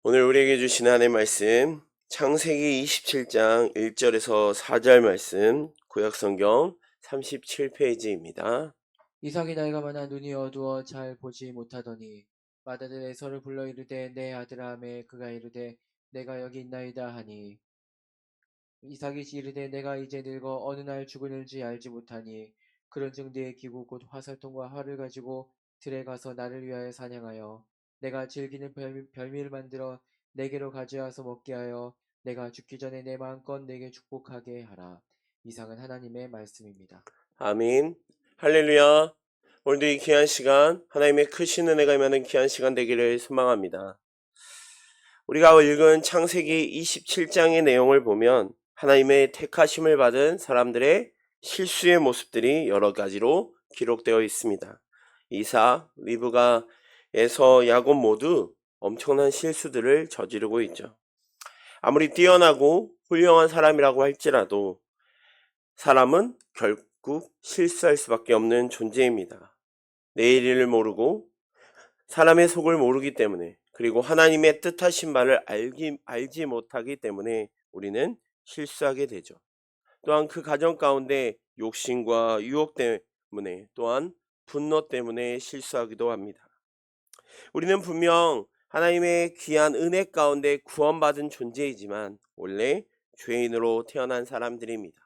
오늘 우리에게 주신 하나님의 말씀 창세기 27장 1절에서 4절 말씀 구약성경 37페이지입니다. 이삭이 나이가 많아 눈이 어두워 잘 보지 못하더니 맏아들 에서를 불러 이르되 내 아들아 하매 그가 이르되 내가 여기 있나이다 하니 이삭이 이르되 내가 이제 늙어 어느 날 죽을지 알지 못하니 그런즉 네 기구 곧 화살통과 활을 가지고 들에 가서 나를 위하여 사냥하여 내가 즐기는 별미를 만들어 내게로 가져와서 먹게 하여 내가 죽기 전에 내 마음껏 내게 축복하게 하라. 이상은 하나님의 말씀입니다. 아멘. 할렐루야. 오늘도 이 귀한 시간 하나님의 크신 은혜가 임하는 귀한 시간 되기를 소망합니다. 우리가 읽은 창세기 27장의 내용을 보면 하나님의 택하심을 받은 사람들의 실수의 모습들이 여러 가지로 기록되어 있습니다. 이삭, 리브가, 에서, 야곱 모두 엄청난 실수들을 저지르고 있죠. 아무리 뛰어나고 훌륭한 사람이라고 할지라도 사람은 결국 실수할 수밖에 없는 존재입니다. 내일을 모르고 사람의 속을 모르기 때문에, 그리고 하나님의 뜻하신 바를 알지 못하기 때문에 우리는 실수하게 되죠. 또한 그 가정 가운데 욕심과 유혹 때문에, 또한 분노 때문에 실수하기도 합니다. 우리는 분명 하나님의 귀한 은혜 가운데 구원받은 존재이지만 원래 죄인으로 태어난 사람들입니다.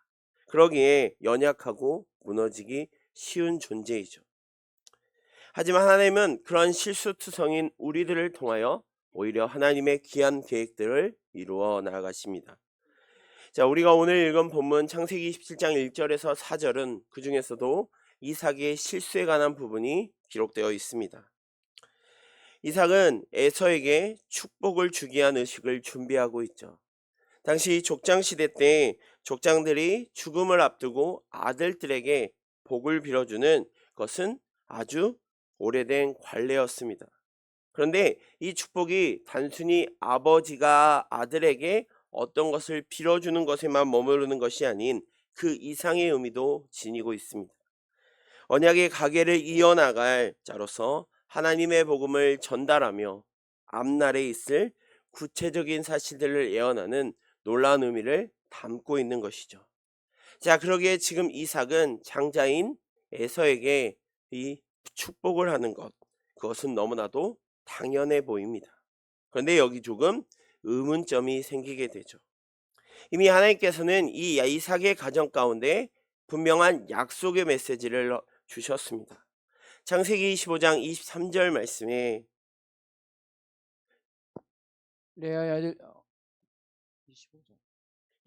그러기에 연약하고 무너지기 쉬운 존재이죠. 하지만 하나님은 그런 실수투성인 우리들을 통하여 오히려 하나님의 귀한 계획들을 이루어 나아가십니다. 자, 우리가 오늘 읽은 본문 창세기 27장 1절에서 4절은 그 중에서도 이삭의 실수에 관한 부분이 기록되어 있습니다. 이삭은 에서에게 축복을 주기 위한 의식을 준비하고 있죠. 당시 족장시대 때 족장들이 죽음을 앞두고 아들들에게 복을 빌어주는 것은 아주 오래된 관례였습니다. 그런데 이 축복이 단순히 아버지가 아들에게 어떤 것을 빌어주는 것에만 머무르는 것이 아닌 그 이상의 의미도 지니고 있습니다. 언약의 가계를 이어나갈 자로서 하나님의 복음을 전달하며 앞날에 있을 구체적인 사실들을 예언하는 놀라운 의미를 담고 있는 것이죠. 자, 그러기에 지금 이삭은 장자인 에서에게 이 축복을 하는 것, 그것은 너무나도 당연해 보입니다. 그런데 여기 조금 의문점이 생기게 되죠. 이미 하나님께서는 이 이삭의 가정 가운데 분명한 약속의 메시지를 주셨습니다. 창세기 25장 23절 말씀에 레아의 아들 25절.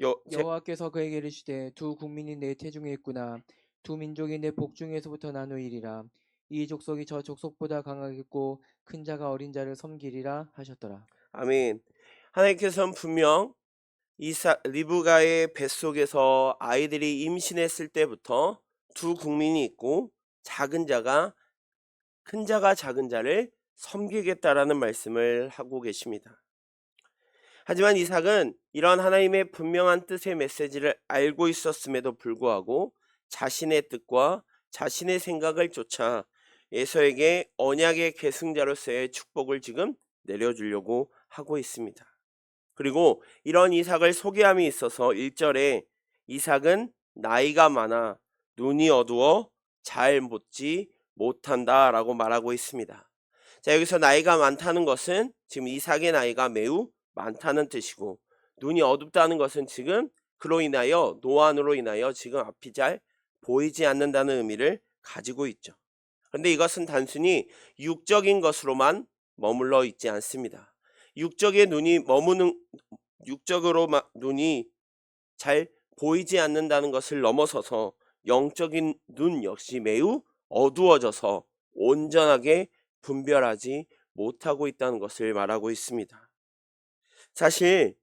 여, 제, 여호와께서 그에게 이르시되 두 국민이 내 태중에 있구나. 두 민족이 내 복중에서부터 나누이리라. 이 족속이 저 족속보다 강하겠고 큰 자가 어린 자를 섬기리라 하셨더라. 아멘. 하나님께서는 분명 리브가의 뱃속에서 아이들이 임신했을 때부터 두 국민이 있고 작은 자가 큰 자가 작은 자를 섬기겠다라는 말씀을 하고 계십니다. 하지만 이삭은 이런 하나님의 분명한 뜻의 메시지를 알고 있었음에도 불구하고 자신의 뜻과 자신의 생각을 쫓아 에서에게 언약의 계승자로서의 축복을 지금 내려주려고 하고 있습니다. 그리고 이런 이삭을 소개함이 있어서 1절에 이삭은 나이가 많아 눈이 어두워 잘 보지 못한다 라고 말하고 있습니다. 자, 여기서 나이가 많다는 것은 지금 이삭의 나이가 매우 많다는 뜻이고, 눈이 어둡다는 것은 지금 그로 인하여 노안으로 인하여 지금 앞이 잘 보이지 않는다는 의미를 가지고 있죠. 그런데 이것은 단순히 육적인 것으로만 머물러 있지 않습니다. 육적으로 눈이 잘 보이지 않는다는 것을 넘어서서 영적인 눈 역시 매우 어두워져서 온전하게 분별하지 못하고 있다는 것을 말하고 있습니다. 사실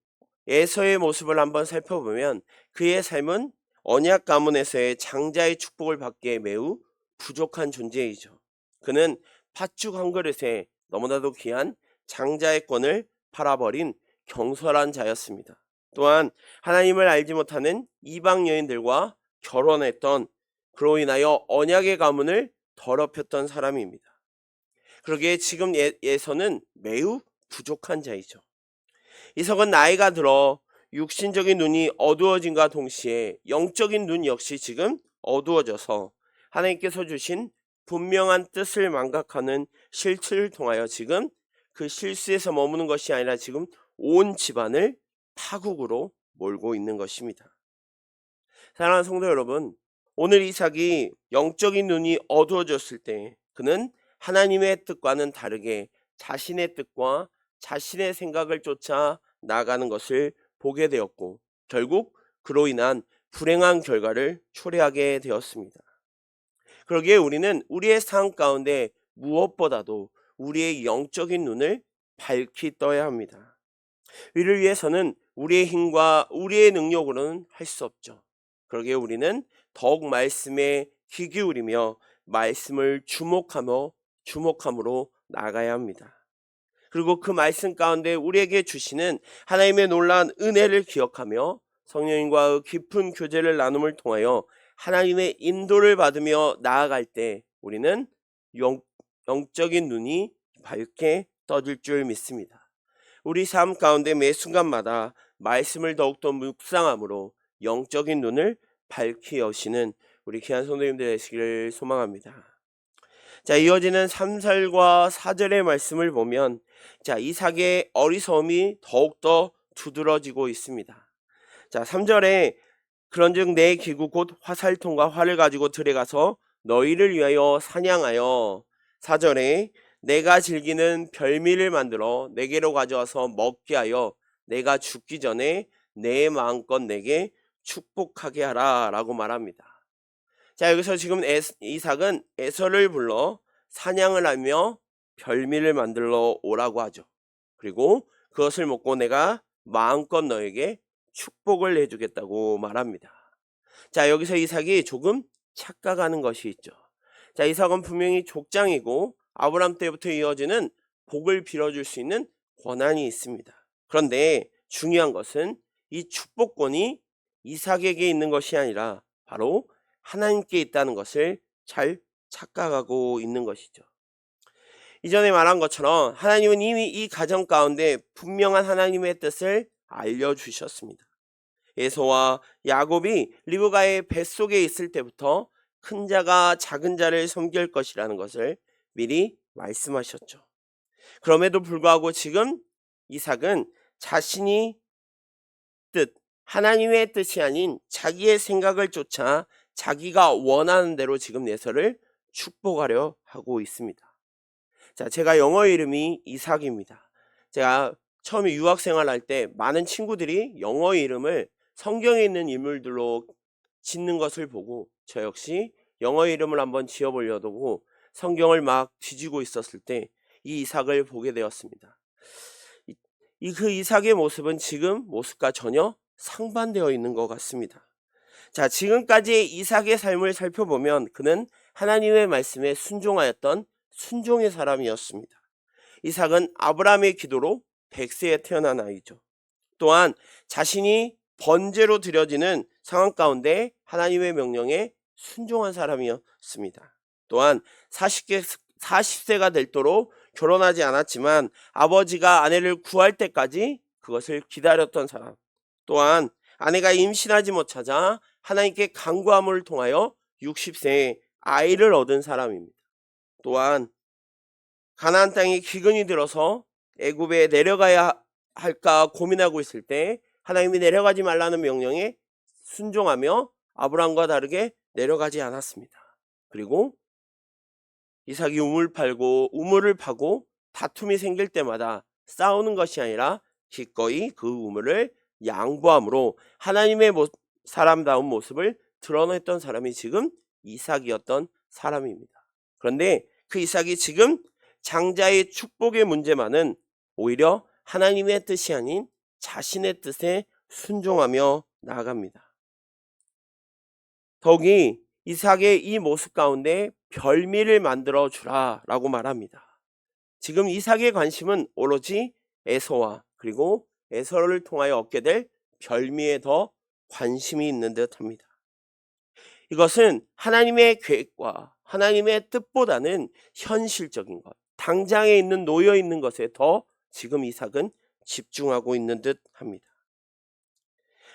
에서의 모습을 한번 살펴보면 그의 삶은 언약 가문에서의 장자의 축복을 받기에 매우 부족한 존재이죠. 그는 팥죽 한 그릇에 너무나도 귀한 장자의 권을 팔아버린 경솔한 자였습니다. 또한 하나님을 알지 못하는 이방 여인들과 결혼했던, 그로 인하여 언약의 가문을 더럽혔던 사람입니다. 그러기에 지금 에서는 매우 부족한 자이죠. 이삭은 나이가 들어 육신적인 눈이 어두워짐과 동시에 영적인 눈 역시 지금 어두워져서 하나님께서 주신 분명한 뜻을 망각하는 실수를 통하여 지금 그 실수에서 머무는 것이 아니라 지금 온 집안을 파국으로 몰고 있는 것입니다. 사랑하는 성도 여러분, 오늘 이삭이 영적인 눈이 어두워졌을 때 그는 하나님의 뜻과는 다르게 자신의 뜻과 자신의 생각을 쫓아 나가는 것을 보게 되었고 결국 그로 인한 불행한 결과를 초래하게 되었습니다. 그러기에 우리는 우리의 삶 가운데 무엇보다도 우리의 영적인 눈을 밝히 떠야 합니다. 이를 위해서는 우리의 힘과 우리의 능력으로는 할 수 없죠. 그러기에 우리는 더욱 말씀에 귀 기울이며 말씀을 주목함으로 나아가야 합니다. 그리고 그 말씀 가운데 우리에게 주시는 하나님의 놀라운 은혜를 기억하며 성령님과의 깊은 교제를 나눔을 통하여 하나님의 인도를 받으며 나아갈 때 우리는 영적인 눈이 밝게 떠질 줄 믿습니다. 우리 삶 가운데 매 순간마다 말씀을 더욱더 묵상함으로 영적인 눈을 밝히 여시는 우리 귀한 성도님들 되시기를 소망합니다. 자, 이어지는 3절과 4절의 말씀을 보면 이삭의 어리석음이 더욱더 두드러지고 있습니다. 자, 3절에 그런즉 내 기구 곧 화살통과 활을 가지고 들어가서 너희를 위하여 사냥하여, 4절에 내가 즐기는 별미를 만들어 내게로 가져와서 먹게 하여 내가 죽기 전에 내 마음껏 내게 축복하게 하라 라고 말합니다. 자, 여기서 지금 이삭은 에서를 불러 사냥을 하며 별미를 만들러 오라고 하죠. 그리고 그것을 먹고 내가 마음껏 너에게 축복을 해주겠다고 말합니다. 자, 여기서 이삭이 조금 착각하는 것이 있죠. 자, 이삭은 분명히 족장이고 아브라함 때부터 이어지는 복을 빌어줄 수 있는 권한이 있습니다. 그런데 중요한 것은 이 축복권이 이삭에게 있는 것이 아니라 바로 하나님께 있다는 것을 잘 착각하고 있는 것이죠. 이전에 말한 것처럼 하나님은 이미 이 가정 가운데 분명한 하나님의 뜻을 알려주셨습니다. 에서와 야곱이 리브가의 뱃속에 있을 때부터 큰 자가 작은 자를 섬길 것이라는 것을 미리 말씀하셨죠. 그럼에도 불구하고 지금 이삭은 자신이 하나님의 뜻이 아닌 자기의 생각을 쫓아 자기가 원하는 대로 지금 에서를 축복하려 하고 있습니다. 자, 제가 영어 이름이 이삭입니다. 제가 처음에 유학생활 할 때 많은 친구들이 영어 이름을 성경에 있는 인물들로 짓는 것을 보고 저 역시 영어 이름을 한번 지어보려고 성경을 막 뒤지고 있었을 때 이 이삭을 보게 되었습니다. 그 이삭의 모습은 지금 모습과 전혀 상반되어 있는 것 같습니다. 자, 지금까지의 이삭의 삶을 살펴보면 그는 하나님의 말씀에 순종하였던 순종의 사람이었습니다. 이삭은 아브라함의 기도로 100세에 태어난 아이죠. 또한 자신이 번제로 드려지는 상황 가운데 하나님의 명령에 순종한 사람이었습니다. 또한 40세가 될도록 결혼하지 않았지만 아버지가 아내를 구할 때까지 그것을 기다렸던 사람. 또한 아내가 임신하지 못하자 하나님께 간구함을 통하여 60세에 아이를 얻은 사람입니다. 또한 가나안 땅에 기근이 들어서 애굽에 내려가야 할까 고민하고 있을 때 하나님이 내려가지 말라는 명령에 순종하며 아브라함과 다르게 내려가지 않았습니다. 그리고 이삭이 우물을 파고 다툼이 생길 때마다 싸우는 것이 아니라 기꺼이 그 우물을 양보함으로 하나님의 사람다운 모습을 드러냈던 사람이 지금 이삭이었던 사람입니다. 그런데 그 이삭이 지금 장자의 축복의 문제만은 오히려 하나님의 뜻이 아닌 자신의 뜻에 순종하며 나아갑니다. 더욱이 이삭의 이 모습 가운데 별미를 만들어 주라 라고 말합니다. 지금 이삭의 관심은 오로지 에서와 그리고 에서를 통하여 얻게 될 별미에 더 관심이 있는 듯 합니다. 이것은 하나님의 계획과 하나님의 뜻보다는 현실적인 것, 당장에 놓여 있는 것에 더 지금 이삭은 집중하고 있는 듯 합니다.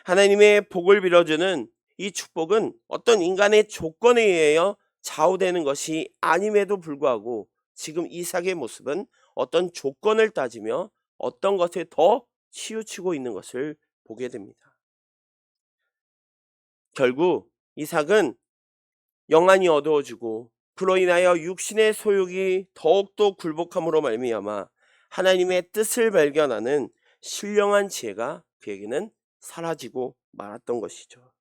하나님의 복을 빌어주는 이 축복은 어떤 인간의 조건에 의하여 좌우되는 것이 아님에도 불구하고 지금 이삭의 모습은 어떤 조건을 따지며 어떤 것에 더 치우치고 있는 것을 보게 됩니다. 결국 이삭은 영안이 어두워지고 그로 인하여 육신의 소욕이 더욱더 굴복함으로 말미암아 하나님의 뜻을 발견하는 신령한 지혜가 그에게는 사라지고 말았던 것이죠.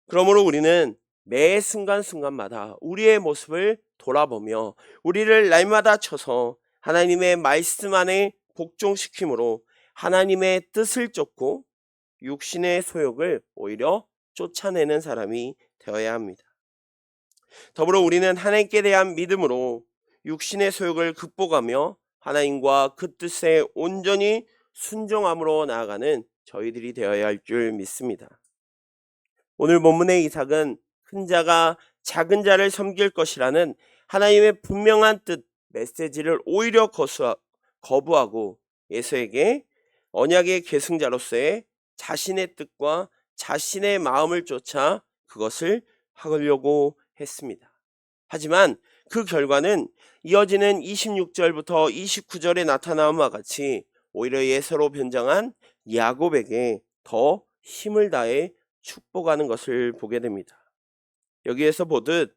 그러므로 우리는 매 순간순간마다 우리의 모습을 돌아보며 우리를 날마다 쳐서 하나님의 말씀 안에 복종시킴으로 하나님의 뜻을 쫓고 육신의 소욕을 오히려 쫓아내는 사람이 되어야 합니다. 더불어 우리는 하나님께 대한 믿음으로 육신의 소욕을 극복하며 하나님과 그 뜻에 온전히 순종함으로 나아가는 저희들이 되어야 할 줄 믿습니다. 오늘 본문의 이삭은 큰 자가 작은 자를 섬길 것이라는 하나님의 분명한 뜻 메시지를 오히려 거부하고 에서에게 언약의 계승자로서의 자신의 뜻과 자신의 마음을 쫓아 그것을 하려고 했습니다. 하지만 그 결과는 이어지는 26절부터 29절에 나타남과 같이 오히려 예서로 변장한 야곱에게 더 힘을 다해 축복하는 것을 보게 됩니다. 여기에서 보듯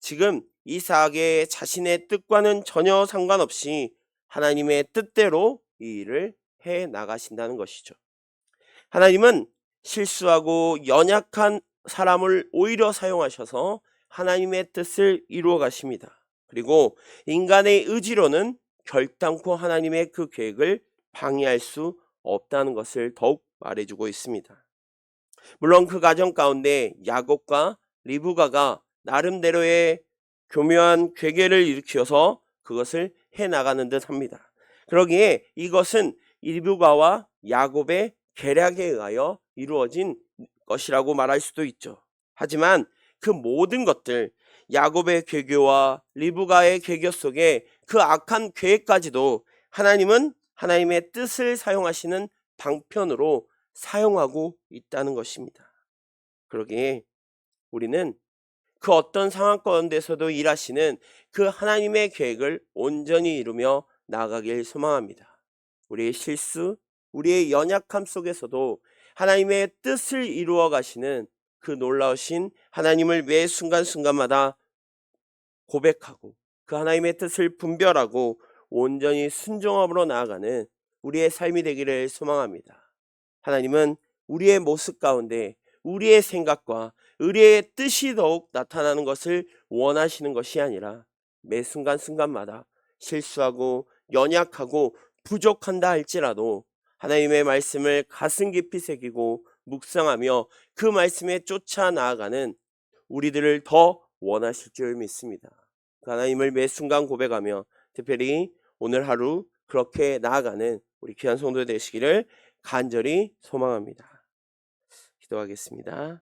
지금 이삭의 자신의 뜻과는 전혀 상관없이 하나님의 뜻대로 이 일을 해 나가신다는 것이죠. 하나님은 실수하고 연약한 사람을 오히려 사용하셔서 하나님의 뜻을 이루어 가십니다. 그리고 인간의 의지로는 결단코 하나님의 그 계획을 방해할 수 없다는 것을 더욱 말해주고 있습니다. 물론 그 과정 가운데 야곱과 리브가가 나름대로의 교묘한 괴계를 일으켜서 그것을 해나가는 듯 합니다. 그러기에 이것은 리브가와 야곱의 계략에 의하여 이루어진 것이라고 말할 수도 있죠. 하지만 그 모든 것들, 야곱의 괴교와 리브가의 괴교 속에 그 악한 계획까지도 하나님은 하나님의 뜻을 사용하시는 방편으로 사용하고 있다는 것입니다. 그러기에 우리는 그 어떤 상황 가운데서도 일하시는 그 하나님의 계획을 온전히 이루며 나아가길 소망합니다. 우리의 실수, 우리의 연약함 속에서도 하나님의 뜻을 이루어 가시는 그 놀라우신 하나님을 매 순간순간마다 고백하고 그 하나님의 뜻을 분별하고 온전히 순종함으로 나아가는 우리의 삶이 되기를 소망합니다. 하나님은 우리의 모습 가운데 우리의 생각과 우리의 뜻이 더욱 나타나는 것을 원하시는 것이 아니라 매 순간순간마다 실수하고 연약하고 부족한다 할지라도 하나님의 말씀을 가슴 깊이 새기고 묵상하며 그 말씀에 쫓아 나아가는 우리들을 더 원하실 줄 믿습니다. 그 하나님을 매 순간 고백하며 특별히 오늘 하루 그렇게 나아가는 우리 귀한 성도 되시기를 간절히 소망합니다. 기도하겠습니다.